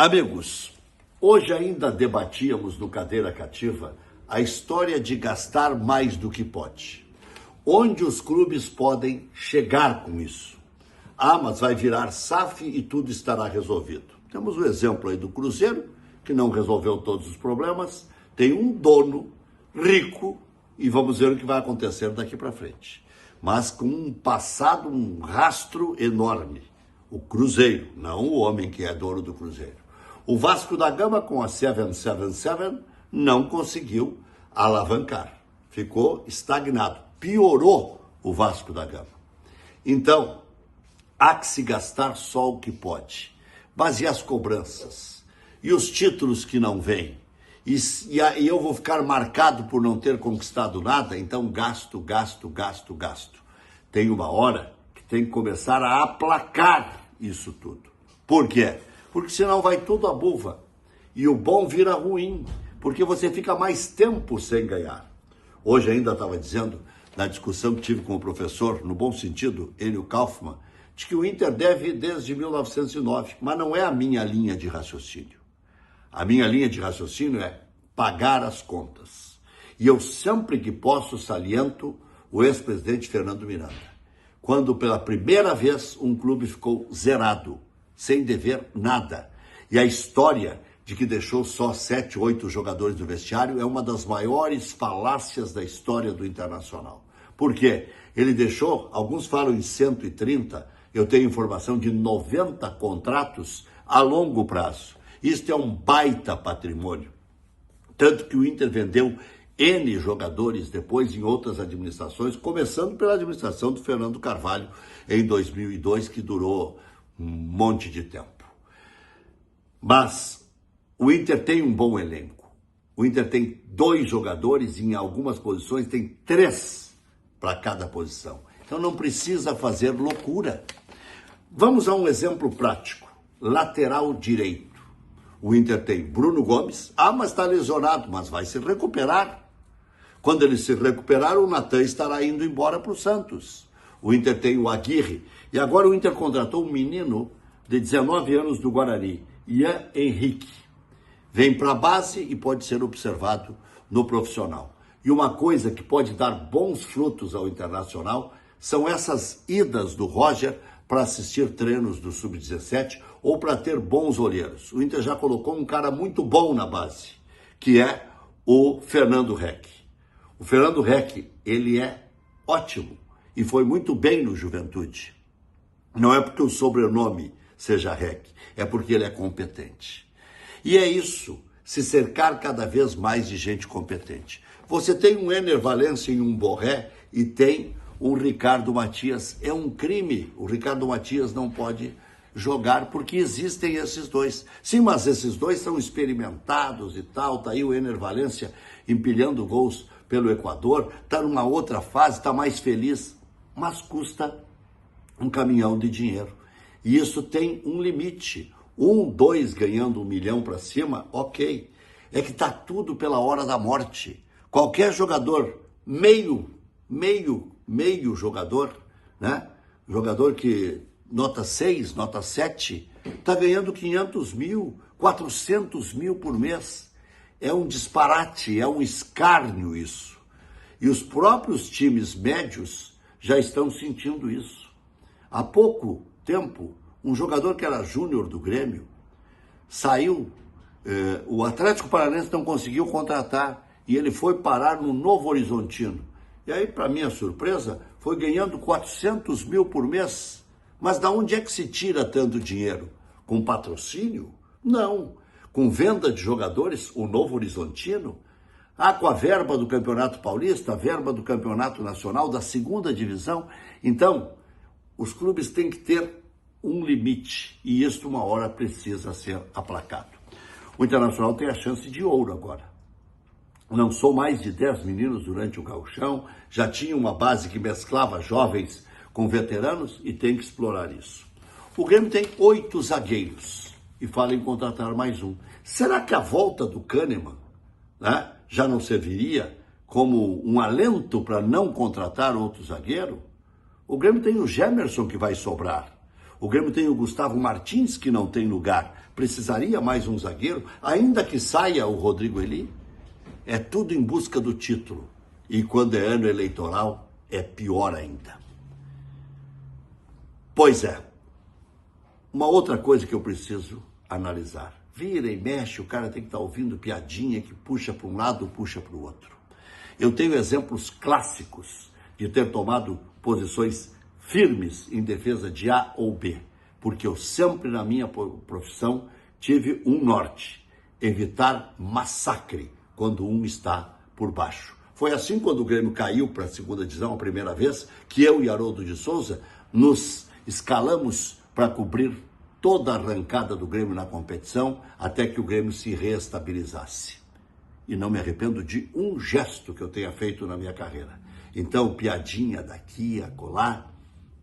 Amigos, hoje ainda debatíamos no Cadeira Cativa a história de gastar mais do que pode. Onde os clubes podem chegar com isso? Ah, mas vai virar SAF e tudo estará resolvido. Temos o exemplo aí do Cruzeiro, que não resolveu todos os problemas, tem um dono rico e vamos ver o que vai acontecer daqui para frente. Mas com um passado, um rastro enorme. O Cruzeiro, não o homem que é dono do Cruzeiro. O Vasco da Gama, com a 777, não conseguiu alavancar. Ficou estagnado. Piorou o Vasco da Gama. Então, há que se gastar só o que pode. Mas e as cobranças? E os títulos que não vêm? E eu vou ficar marcado por não ter conquistado nada? Então gasto. Tem uma hora que tem que começar a aplacar isso tudo. Por quê? Porque senão vai tudo à buva. E o bom vira ruim, porque você fica mais tempo sem ganhar. Hoje ainda estava dizendo, na discussão que tive com o professor, no bom sentido, Enio Kaufmann, de que o Inter deve desde 1909, mas não é a minha linha de raciocínio. A minha linha de raciocínio é pagar as contas. E eu sempre que posso saliento o ex-presidente Fernando Miranda. Quando pela primeira vez um clube ficou zerado, sem dever nada. E a história de que deixou só 7, 8 jogadores do vestiário é uma das maiores falácias da história do Internacional. Por quê? Ele deixou, alguns falam em 130, eu tenho informação de 90 contratos a longo prazo. Isto é um baita patrimônio. Tanto que o Inter vendeu N jogadores depois em outras administrações, começando pela administração do Fernando Carvalho em 2002, que durou um monte de tempo. Mas o Inter tem um bom elenco. O Inter tem 2 jogadores, em algumas posições tem 3 para cada posição. Então não precisa fazer loucura. Vamos a um exemplo prático. Lateral direito. O Inter tem Bruno Gomes. Ah, mas está lesionado, mas vai se recuperar. Quando ele se recuperar, o Natan estará indo embora para o Santos. O Inter tem o Aguirre. E agora o Inter contratou um menino de 19 anos do Guarani, Ian Henrique. Vem para a base e pode ser observado no profissional. E uma coisa que pode dar bons frutos ao Internacional são essas idas do Roger para assistir treinos do Sub-17 ou para ter bons olheiros. O Inter já colocou um cara muito bom na base, que é o Fernando Reck. O Fernando Reck, ele é ótimo e foi muito bem no Juventude. Não é porque o sobrenome seja Reck, é porque ele é competente. E é isso, se cercar cada vez mais de gente competente. Você tem um Ener Valencia e um Borré e tem um Ricardo Matias. É um crime, o Ricardo Matias não pode jogar porque existem esses dois. Sim, mas esses dois são experimentados e tal, tá aí o Ener Valencia empilhando gols pelo Equador, tá numa outra fase, tá mais feliz, mas custa um caminhão de dinheiro. E isso tem um limite. 1, 2 ganhando 1 milhão para cima, ok. É que tá tudo pela hora da morte. Qualquer jogador, meio jogador, né? Jogador que nota 6, nota 7, tá ganhando 500 mil, 400 mil por mês. É um disparate, é um escárnio isso. E os próprios times médios já estão sentindo isso. Há pouco tempo, um jogador que era júnior do Grêmio saiu, o Atlético Paranaense não conseguiu contratar e ele foi parar no Novo Horizontino. E aí, para minha surpresa, foi ganhando 400 mil por mês. Mas da onde é que se tira tanto dinheiro? Com patrocínio? Não. Com venda de jogadores, o Novo Horizontino? Ah, com a verba do Campeonato Paulista, a verba do Campeonato Nacional, da 2ª divisão. Então, os clubes têm que ter um limite e isso uma hora precisa ser aplacado. O Internacional tem a chance de ouro agora. Lançou mais de 10 meninos durante o gauchão, já tinha uma base que mesclava jovens com veteranos e tem que explorar isso. O Grêmio tem 8 zagueiros e fala em contratar mais um. Será que a volta do Kahneman, né, já não serviria como um alento para não contratar outro zagueiro? O Grêmio tem o Gemerson que vai sobrar. O Grêmio tem o Gustavo Martins, que não tem lugar. Precisaria mais um zagueiro, ainda que saia o Rodrigo Eli? É tudo em busca do título. E quando é ano eleitoral, é pior ainda. Pois é. Uma outra coisa que eu preciso analisar. Vira e mexe, o cara tem que estar ouvindo piadinha que puxa para um lado, puxa para o outro. Eu tenho exemplos clássicos de ter tomado posições firmes em defesa de A ou B, porque eu sempre na minha profissão tive um norte, evitar massacre quando um está por baixo. Foi assim quando o Grêmio caiu para a segunda divisão a primeira vez, que eu e Haroldo de Souza nos escalamos para cobrir toda a arrancada do Grêmio na competição, até que o Grêmio se reestabilizasse. E não me arrependo de um gesto que eu tenha feito na minha carreira. Então, piadinha daqui, acolá,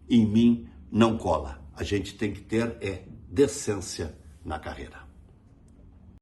em mim não cola. A gente tem que ter decência na carreira.